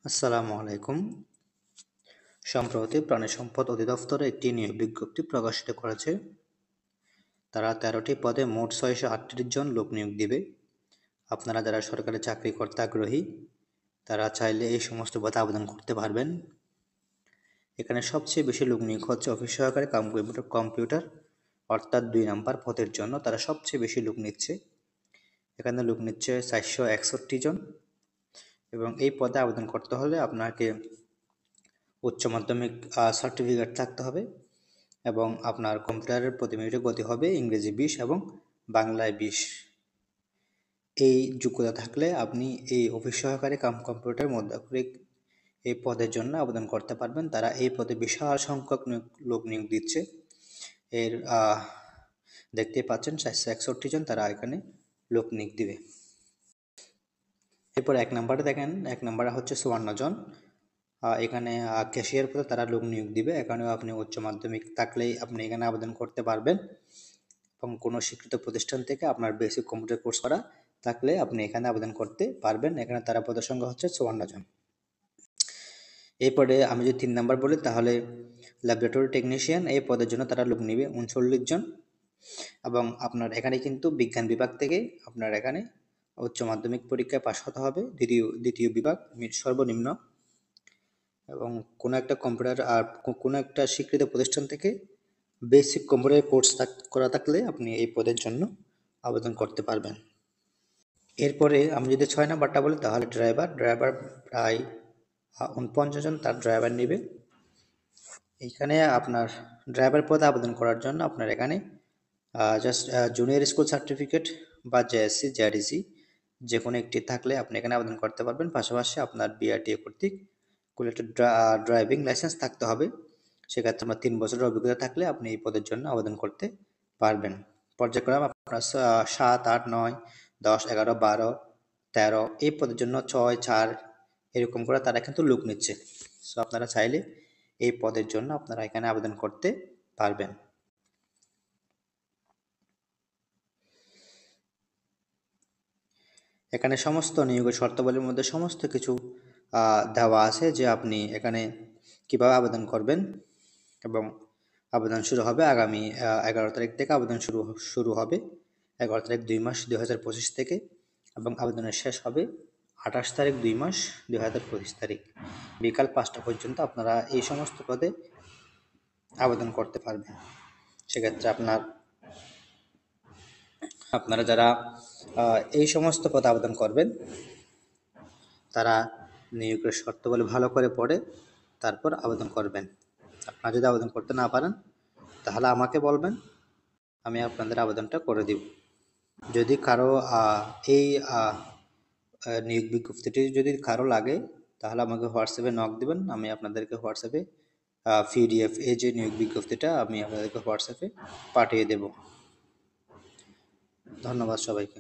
আসসালামু আলাইকুম। সম্প্রতি প্রাণী সম্পদ অধিদপ্তরে একটি নিয়োগ বিজ্ঞপ্তি প্রকাশিত করেছে। তারা 13টি পদে মোট 638 জন লোক নিয়োগ দিবে। আপনারা যারা সরকারি চাকরি করতে আগ্রহী তারা চাইলে এই সমস্ত পদে আবেদন করতে পারবেন। এখানে সবচেয়ে বেশি লোক নিয়োগ হচ্ছে অফিস সহকারী কম্পিউটার অর্থাৎ 2 নাম্বার পদের জন্য তারা সবচেয়ে বেশি লোক নিচ্ছে। এখানে লোক নিচ্ছে 461 জন এবং এই পদে আবেদন করতে হলে আপনাকে উচ্চ মাধ্যমিক সার্টিফিকেট থাকতে হবে এবং আপনার কম্পিউটারের প্রতি মিনিটে গতি হবে ইংরেজি 20 এবং বাংলায় 20। এই যোগ্যতা থাকলে আপনি এই অফিস সহকারী কম্পিউটার মধ্যে এই পদের জন্য আবেদন করতে পারবেন। তারা এই পদে বিশাল সংখ্যক লোক নিয়োগ দিচ্ছে। এর দেখতেই পাচ্ছেন 461 জন তারা এখানে লোক নিয়োগ দিবে। এরপর 1 নম্বরে দেখেন, 1 নম্বরে হচ্ছে 54 জন। এখানে ক্যাশিয়ার পদে তারা লোক নিয়োগ দিবে। এখানেও আপনি উচ্চ মাধ্যমিক থাকলেই আপনি এখানে আবেদন করতে পারবেন এবং কোনো স্বীকৃত প্রতিষ্ঠান থেকে আপনার বেসিক কম্পিউটার কোর্স করা থাকলে আপনি এখানে আবেদন করতে পারবেন। এখানে তারা পদের সংখ্যা হচ্ছে 54 জন। এরপরে আমি যদি 3 নাম্বার বলি তাহলে ল্যাবরেটরি টেকনিশিয়ান এই পদের জন্য তারা লোক নেবে 39 জন এবং আপনার এখানে কিন্তু বিজ্ঞান বিভাগ থেকে আপনার এখানে উচ্চ মাধ্যমিক পরীক্ষায় পাশ হতে হবে দ্বিতীয় বিভাগ সর্বনিম্ন এবং কোনো একটা কম্পিউটার আর কোনো একটা স্বীকৃত প্রতিষ্ঠান থেকে বেসিক কম্পিউটার কোর্স করা থাকলে আপনি এই পদের জন্য আবেদন করতে পারবেন। এরপরে আমি যদি 6 নাম্বারটা বলি তাহলে ড্রাইভার প্রায় 49 জন তার ড্রাইভার নেবে। এইখানে আপনার ড্রাইভার পদে আবেদন করার জন্য আপনার এখানে জাস্ট জুনিয়র স্কুল সার্টিফিকেট বা জেএসসি জেডিসি যে কোনো একটি থাকলে আপনি এখানে আবেদন করতে পারবেন। পাশাপাশি আপনার বিআরটিএ কর্তৃক একটা ড্রাইভিং লাইসেন্স থাকতে হবে। সেক্ষেত্রে আপনার 3 বছরের অভিজ্ঞতা থাকলে আপনি এই পদের জন্য আবেদন করতে পারবেন। পর্যায়ক্রমে আপনার 7, 8, 9, 10, 11, 12, 13 এই পদের জন্য 6, 4 এরকম করে তারা কিন্তু লোক নিচ্ছে। সো আপনারা চাইলে এই পদের জন্য আপনারা এখানে আবেদন করতে পারবেন। এখানে সমস্ত নিয়োগের শর্তাবলীর মধ্যে সমস্ত কিছু দেওয়া আছে যে আপনি এখানে কিভাবে আবেদন করবেন এবং আবেদন শুরু হবে আগামী 11 তারিখ থেকে আবেদন শুরু হবে 11 তারিখ 2 মাস 2025 থেকে এবং আবেদনের শেষ হবে 28 তারিখ 2 মাস 2025 তারিখ বিকাল 5টা পর্যন্ত আপনারা এই সমস্ত পদে আবেদন করতে পারবেন। সেক্ষেত্রে আপনারা যারা এই সমস্ত পদে আবেদন করবেন তারা নিয়োগের শর্তাবলী ভালো করে পড়ে তারপর আবেদন করবেন। আপনারা যদি আবেদন করতে না পারেন তাহলে আমাকে বলবেন, আমি আপনাদের আবেদনটা করে দিব। যদি কারো এই নিয়োগ বিজ্ঞপ্তিটি যদি কারো লাগে তাহলে আমাকে হোয়াটসঅ্যাপে নক দিবেন। আমি আপনাদেরকে হোয়াটসঅ্যাপে পিডিএফ এই যে নিয়োগ বিজ্ঞপ্তিটা আমি আপনাদেরকে হোয়াটসঅ্যাপে পাঠিয়ে দেব। ধন্যবাদ সবাইকে।